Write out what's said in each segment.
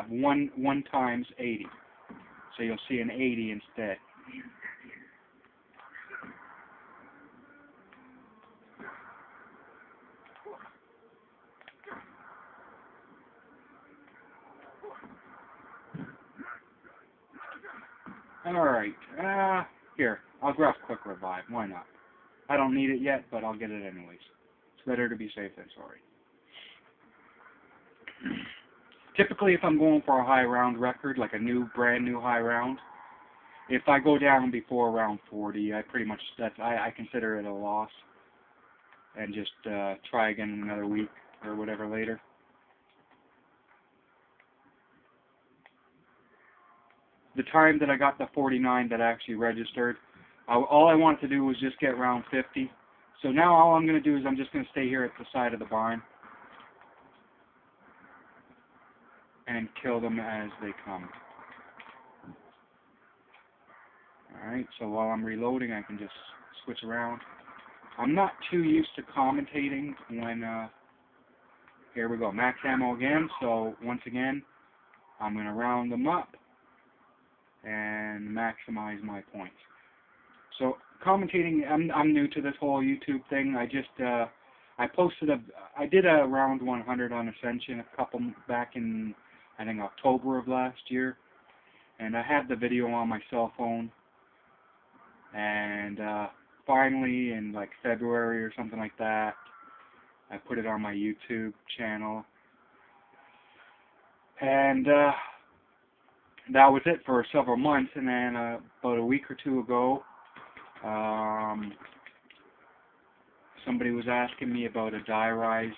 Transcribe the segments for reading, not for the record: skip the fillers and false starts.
one times 80. So you'll see an 80 instead. Alright, here, I'll grab quick revive, why not? I don't need it yet, but I'll get it anyways. It's better to be safe than sorry. Typically, if I'm going for a high round record, like a brand new high round, if I go down before round 40, I pretty much, I consider it a loss, and just try again in another week, or whatever later. The time that I got the 49 that actually registered, all I wanted to do was just get round 50. So now all I'm going to do is I'm just going to stay here at the side of the barn and kill them as they come. Alright, so while I'm reloading I can just switch around. I'm not too used to commentating when, here we go, max ammo again, so once again, I'm going to round them up and maximize my points. So commentating, I'm new to this whole YouTube thing. I just I did a round 100 on Ascension a couple back in I think October of last year, and I had the video on my cell phone. And finally, in like February or something like that, I put it on my YouTube channel, and that was it for several months. And then about a week or two ago, somebody was asking me about a die rise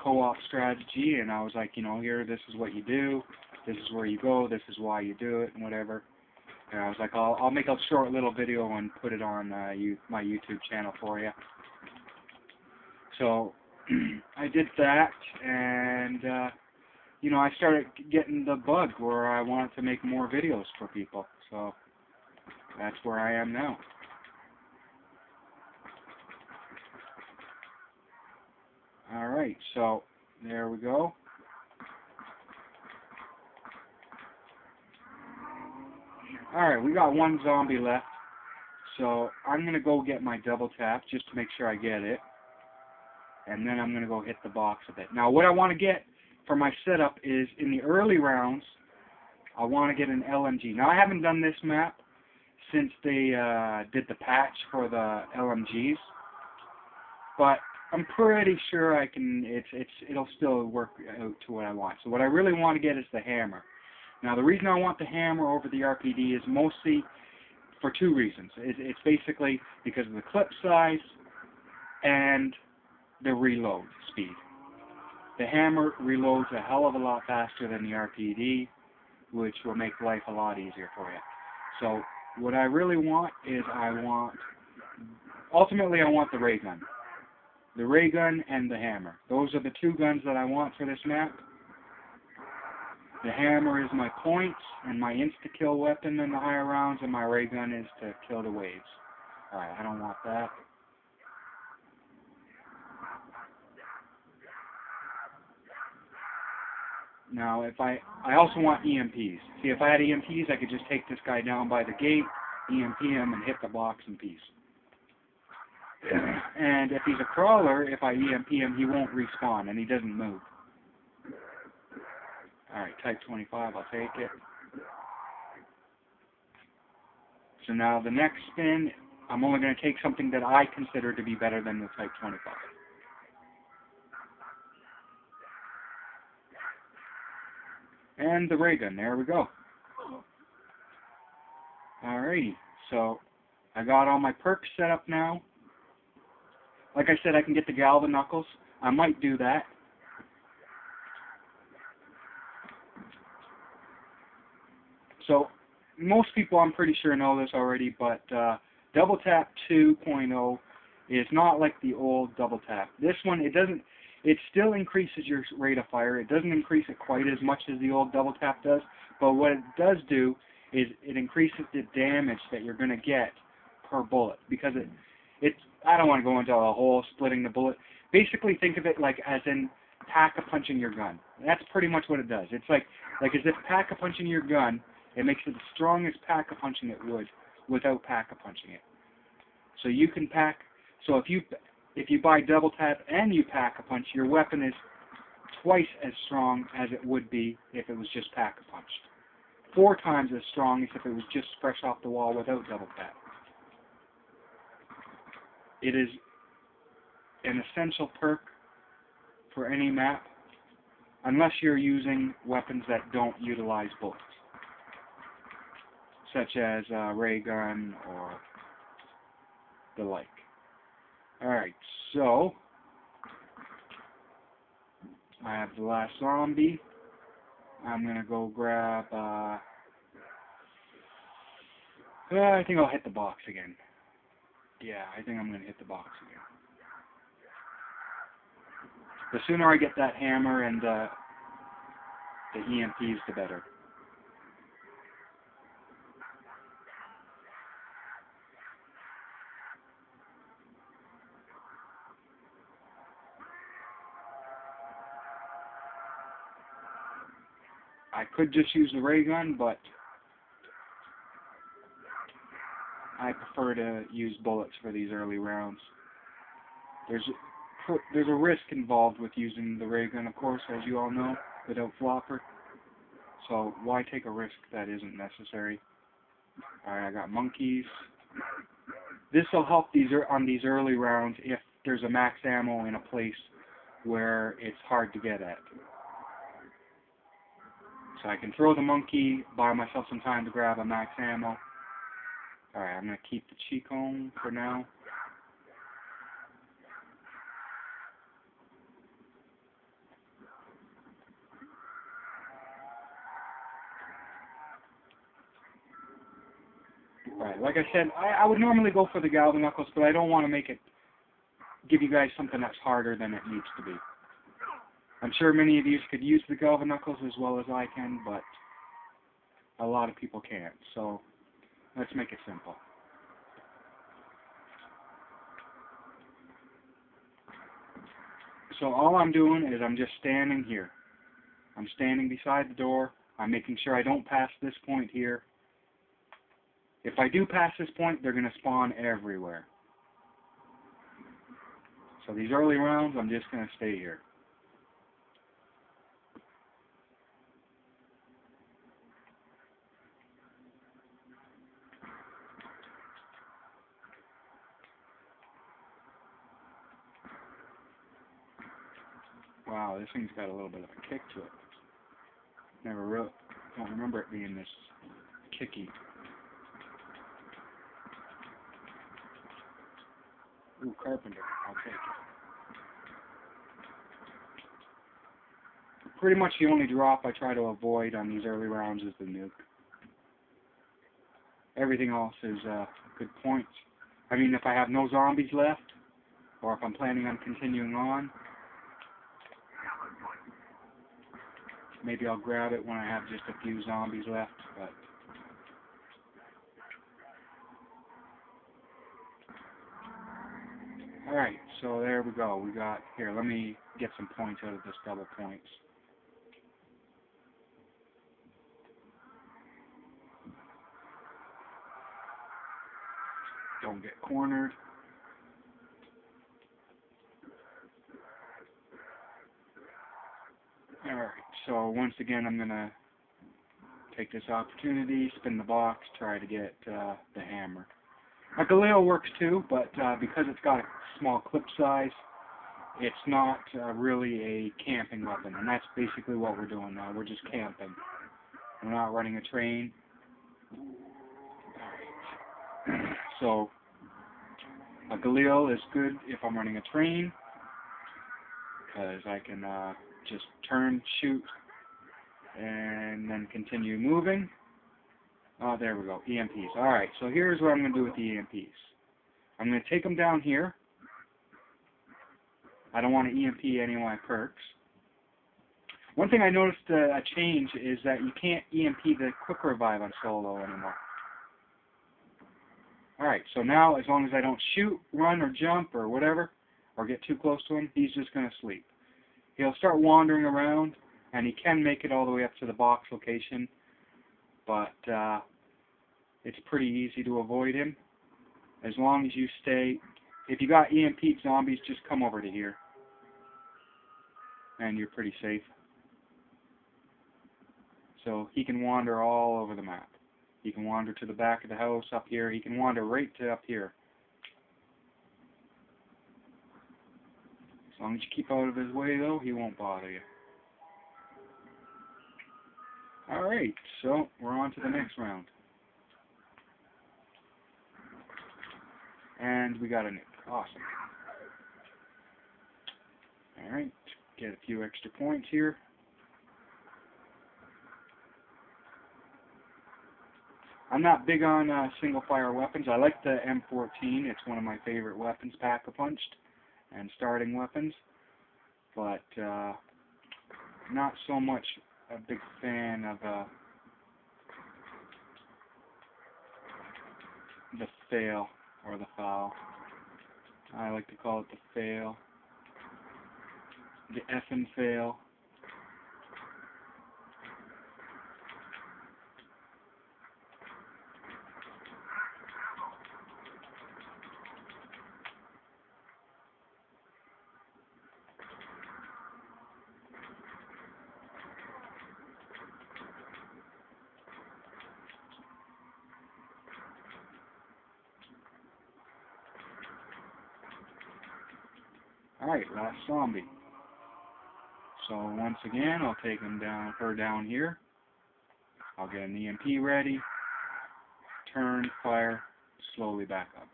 co-op strategy, and I was like, you know, here, this is what you do, this is where you go, this is why you do it, and whatever. And I was like, I'll make a short little video and put it on my YouTube channel for you. So I did that, and you know, I started getting the bug where I wanted to make more videos for people. So that's where I am now. Alright, so there we go. Alright, we got one zombie left. So I'm going to go get my double tap just to make sure I get it. And then I'm going to go hit the box a bit. Now what I want to get for my setup is, in the early rounds, I want to get an LMG. Now I haven't done this map since they did the patch for the LMGs, but I'm pretty sure I can. It'll still work out to what I want. So what I really want to get is the hammer. Now the reason I want the hammer over the RPD is mostly for two reasons. It's basically because of the clip size and the reload speed. The hammer reloads a hell of a lot faster than the RPD, which will make life a lot easier for you. So what I really want is ultimately I want the ray gun. The ray gun and the hammer. Those are the two guns that I want for this map. The hammer is my points and my insta-kill weapon in the higher rounds, and my ray gun is to kill the waves. Alright, I don't want that. Now, if I also want EMPs. See, if I had EMPs, I could just take this guy down by the gate, EMP him, and hit the box in peace. And if he's a crawler, if I EMP him, he won't respawn, and he doesn't move. Alright, Type 25, I'll take it. So now the next spin, I'm only going to take something that I consider to be better than the Type 25. And the ray gun, there we go. Alrighty, so I got all my perks set up now. Like I said, I can get the Galva Knuckles. I might do that. So, most people I'm pretty sure know this already, but Double Tap 2.0 is not like the old Double Tap. This one, it still increases your rate of fire. It doesn't increase it quite as much as the old Double Tap does, but what it does do is it increases the damage that you're going to get per bullet, because I don't want to go into a whole splitting the bullet. Basically, think of it like as in pack-a-punching your gun. That's pretty much what it does. It's like as if pack-a-punching your gun, it makes it the strongest pack-a-punching it would without pack-a-punching it. So you can pack. So if you buy double tap and you pack-a-punch, your weapon is twice as strong as it would be if it was just pack-a-punched. 4 times as strong as if it was just fresh off the wall without double tap. It is an essential perk for any map, unless you're using weapons that don't utilize bullets, such as a ray gun or the like. Alright, so I have the last zombie. I'm going to go grab, I think I'll hit the box again. Yeah, I think I'm going to hit the box again. The sooner I get that hammer and the EMPs, the better. I could just use the ray gun, but I prefer to use bullets for these early rounds. There's a risk involved with using the ray gun, of course, as you all know, without flopper. So why take a risk that isn't necessary? Alright, I got monkeys. This will help on these early rounds if there's a max ammo in a place where it's hard to get at. So I can throw the monkey, buy myself some time to grab a max ammo. Alright, I'm going to keep the Chicone for now. Right, like I said, I would normally go for the Galvanuckles, but I don't want to give you guys something that's harder than it needs to be. I'm sure many of you could use the Galvanuckles as well as I can, but a lot of people can't, so let's make it simple. So all I'm doing is I'm just standing here. I'm standing beside the door. I'm making sure I don't pass this point here. If I do pass this point, they're going to spawn everywhere. So these early rounds, I'm just going to stay here. Wow, this thing's got a little bit of a kick to it. Don't remember it being this kicky. Ooh, Carpenter, I'll take it. Pretty much the only drop I try to avoid on these early rounds is the nuke. Everything else is good points. I mean, if I have no zombies left, or if I'm planning on continuing on, maybe I'll grab it when I have just a few zombies left, but alright, so there we go. We got, here, let me get some points out of this double points. Don't get cornered. Alright, so once again I'm going to take this opportunity, spin the box, try to get the hammer. A Galil works too, but because it's got a small clip size, it's not really a camping weapon, and that's basically what we're doing now. We're just camping. We're not running a train. Alright. So, a Galil is good if I'm running a train, because I can just turn, shoot, and then continue moving. Oh, there we go, EMPs. Alright, so here's what I'm going to do with the EMPs. I'm going to take them down here. I don't want to EMP any of my perks. One thing I noticed a change is that you can't EMP the quick revive on solo anymore. Alright, so now as long as I don't shoot, run, or jump, or whatever, or get too close to him, he's just going to sleep. he'll start wandering around, and he can make it all the way up to the box location, but it's pretty easy to avoid him. As long as you stay, if you got EMP'd zombies, just come over to here, and you're pretty safe. So he can wander all over the map. He can wander to the back of the house up here. He can wander right to up here. As long as you keep out of his way, though, he won't bother you. Alright, so we're on to the next round. And we got a nuke. Awesome. Alright, get a few extra points here. I'm not big on single fire weapons. I like the M14. It's one of my favorite weapons, pack-a-punched and starting weapons. But not so much a big fan of the fail or the foul. I like to call it the fail. The effing fail. Alright, last zombie. So once again, I'll take her down here. I'll get an EMP ready. Turn, fire, slowly back up.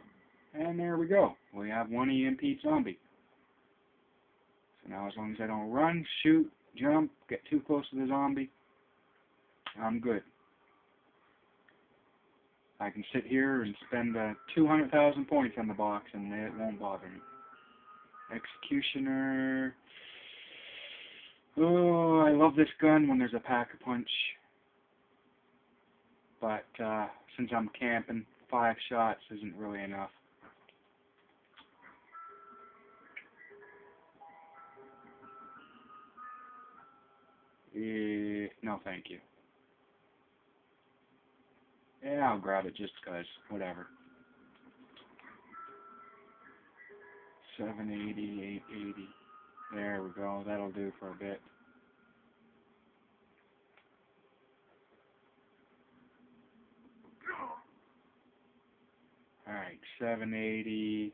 And there we go. We have one EMP zombie. So now as long as I don't run, shoot, jump, get too close to the zombie, I'm good. I can sit here and spend 200,000 points on the box and it won't bother me. Executioner. Oh, I love this gun when there's a pack-a-punch. But since I'm camping, 5 shots isn't really enough. No, thank you. Yeah, I'll grab it just because. Whatever. 780, 880. There we go. That'll do for a bit. Alright, 780,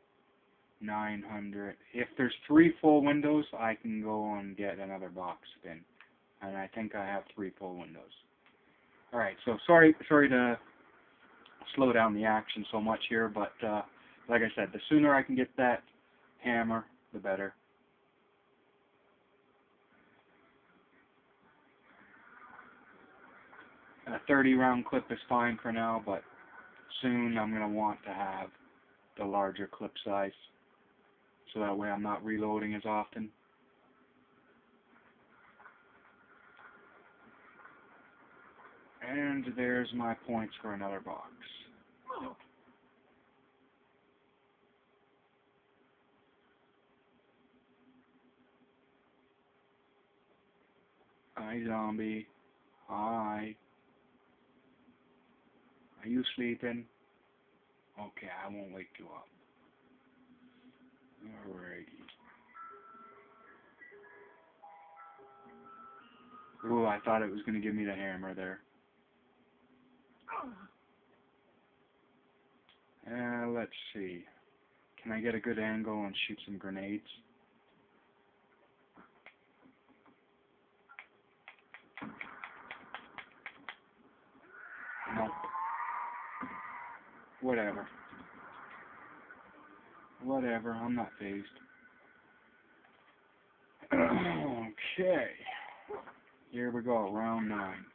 900. If there's 3 full windows, I can go and get another box spin. And I think I have 3 full windows. Alright, so sorry to slow down the action so much here, but like I said, the sooner I can get that hammer, the better. A 30-round clip is fine for now, but soon I'm going to want to have the larger clip size, so that way I'm not reloading as often. And there's my points for another box. Hi, zombie. Hi. Are you sleeping? Okay, I won't wake you up. Alrighty. Ooh, I thought it was going to give me the hammer there. Let's see. Can I get a good angle and shoot some grenades? Nope. Whatever. Whatever, I'm not phased. Okay. Here we go, round 9.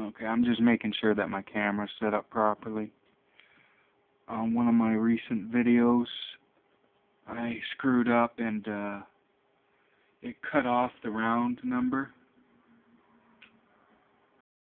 Okay, I'm just making sure that my camera's set up properly. On one of my recent videos, I screwed up and it cut off the round number.